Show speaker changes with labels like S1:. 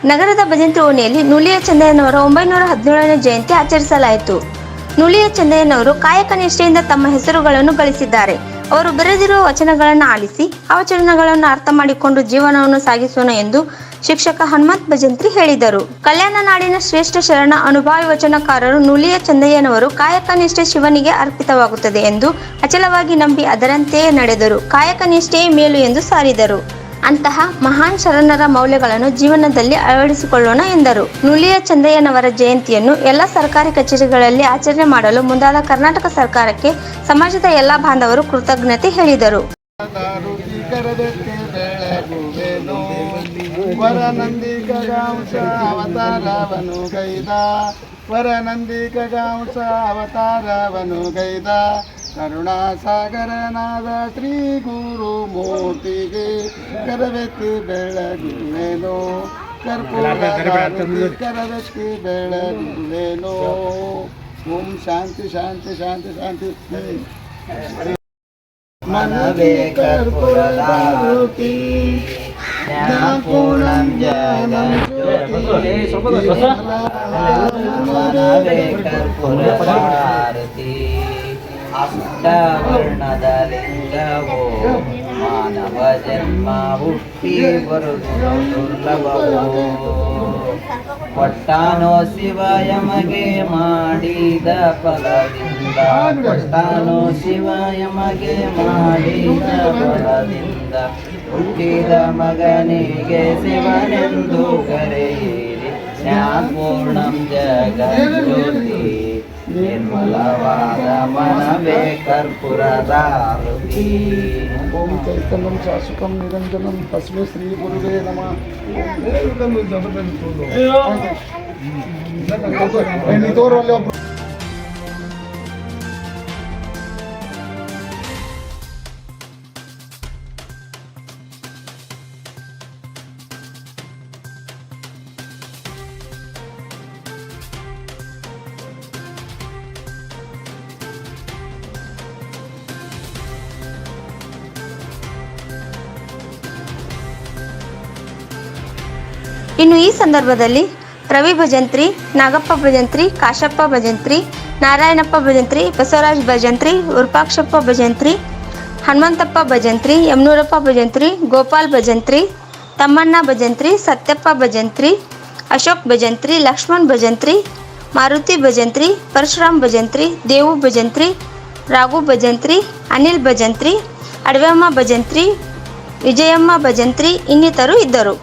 S1: ನಗರದ ಭಜಂತ್ರಿ ಓಣಿಯಲ್ಲಿ ನುಲಿಯ ಚಂದಯ್ಯನವರ 917ನೇ ಜಯಂತಿ ಆಚರಿಸಲಾಯಿತು. ನುಲಿಯ ಚಂದಯ್ಯನವರು ಕಾಯಕ ನಿಷ್ಠೆಯಿಂದ ತಮ್ಮ ಹೆಸರುಗಳನ್ನು ಗಳಿಸಿದ್ದಾರೆ. ಅವರು ಬರೆದಿರುವ ವಚನಗಳನ್ನು ಆಲಿಸಿ ಆ ವಚನಗಳನ್ನು ಅರ್ಥ ಮಾಡಿಕೊಂಡು ಜೀವನವನ್ನು ಸಾಗಿಸೋಣ ಎಂದು ಶಿಕ್ಷಕ ಹನುಮಂತ್ ಭಜಂತ್ರಿ ಹೇಳಿದರು. ಕಲ್ಯಾಣ ನಾಡಿನ ಶ್ರೇಷ್ಠ ಶರಣ ಅನುಭಾವಿ ವಚನಕಾರರು ನುಲಿಯ ಚಂದಯ್ಯನವರು ಕಾಯಕ ನಿಷ್ಠೆ ಶಿವನಿಗೆ ಅರ್ಪಿತವಾಗುತ್ತದೆ ಎಂದು ಅಚಲವಾಗಿ ನಂಬಿ ಅದರಂತೆಯೇ ನಡೆದರು. ಕಾಯಕ ನಿಷ್ಠೆಯೇ ಮೇಲು ಎಂದು ಸಾರಿದರು. ಅಂತಹ ಮಹಾನ್ ಶರಣರ ಮೌಲ್ಯಗಳನ್ನು ಜೀವನದಲ್ಲಿ ಅಳವಡಿಸಿಕೊಳ್ಳೋಣ ಎಂದರು. ನುಲಿಯ ಚಂದಯ್ಯನವರ ಜಯಂತಿಯನ್ನು ಎಲ್ಲ ಸರ್ಕಾರಿ ಕಚೇರಿಗಳಲ್ಲಿ ಆಚರಣೆ ಮಾಡಲು ಮುಂದಾದ ಕರ್ನಾಟಕ ಸರ್ಕಾರಕ್ಕೆ ಸಮಾಜದ ಎಲ್ಲ ಬಾಂಧವರು ಕೃತಜ್ಞತೆ ಹೇಳಿದರು.
S2: ಕರುಣಾಸಾಗರನಾದ ಶ್ರೀ ಗುರು ಮೂರ್ತಿಗೆ ಕರವೆತ್ತಿ ಬೆಳಗುವೆನೋ, ಕರವೆತ್ತಿ ಬೆಳಗುವೆನೋ. ಓಂ ಶಾಂತಿ ಶಾಂತಿ ಶಾಂತಿ ಶಾಂತಿ. ಮನವೇ ಕರ್ಪೂರದಾರುತಿ ಪೂರ್ಣಂ ಜ್ಞಾನಂ ಜ್ಯೋತಿ, ಮನವೇ ಕರ್ಪೂರದಾರುತಿ. ಅಷ್ಟವರ್ಣದ ಲಿಂಗವೋ ಮಾನವ ಜನ್ಮ ಹುಟ್ಟಿ ಬರುವುದು ದುರ್ಲಭವೋ. ಕೊಟ್ಟಾನೋ ಶಿವ ಯಮಗೆ ಮಾಡಿದ ಫಲದಿಂದ, ಕೊಟ್ಟಾನೋ ಶಿವ ಯಮಗೆ ಮಾಡಿದ ಫಲದಿಂದ. ಹುಟ್ಟಿದ ಮಗನಿಗೆ ಶಿವನೆಂದು ಕರೆಯಿರಿ, ಜ್ಞಾನಪೂರ್ಣಂ ಜಗಜ್ಯೋತಿ. ನಿರ್ಮಲವಾದ ಮನವೇ ಕರ್ಪೂರದಾರುತಿ. ಓಂ ಚೈತನ್ಯಂ ಶಾಶ್ವತಂ ನಿರಂಜನಂ ತಸ್ಮೈ ಶ್ರೀ ಗುರುವೇ ನಮಃ.
S1: ಇನ್ನು ಈ ಸಂದರ್ಭದಲ್ಲಿ ರವಿ ಭಜಂತ್ರಿ, ನಾಗಪ್ಪ ಭಜಂತ್ರಿ, ಕಾಶಪ್ಪ ಭಜಂತ್ರಿ, ನಾರಾಯಣಪ್ಪ ಭಜಂತ್ರಿ, ಬಸವರಾಜ್ ಭಜಂತ್ರಿ, ವಿರೂಪಾಕ್ಷಪ್ಪ ಭಜಂತ್ರಿ, ಹನುಮಂತಪ್ಪ ಭಜಂತ್ರಿ, ಯಮನೂರಪ್ಪ ಭಜಂತ್ರಿ, ಗೋಪಾಲ್ ಭಜಂತ್ರಿ, ತಮ್ಮಣ್ಣ ಭಜಂತ್ರಿ, ಸತ್ಯಪ್ಪ ಭಜಂತ್ರಿ, ಅಶೋಕ್ ಭಜಂತ್ರಿ, ಲಕ್ಷ್ಮಣ್ ಭಜಂತ್ರಿ, ಮಾರುತಿ ಭಜಂತ್ರಿ, ಪರಶುರಾಮ್ ಭಜಂತ್ರಿ, ದೇವು ಭಜಂತ್ರಿ, ರಾಘು ಭಜಂತ್ರಿ, ಅನಿಲ್ ಭಜಂತ್ರಿ, ಅಡವೆಮ್ಮ ಭಜಂತ್ರಿ, ವಿಜಯಮ್ಮ ಭಜಂತ್ರಿ ಇನ್ನಿತರು ಇದ್ದರು.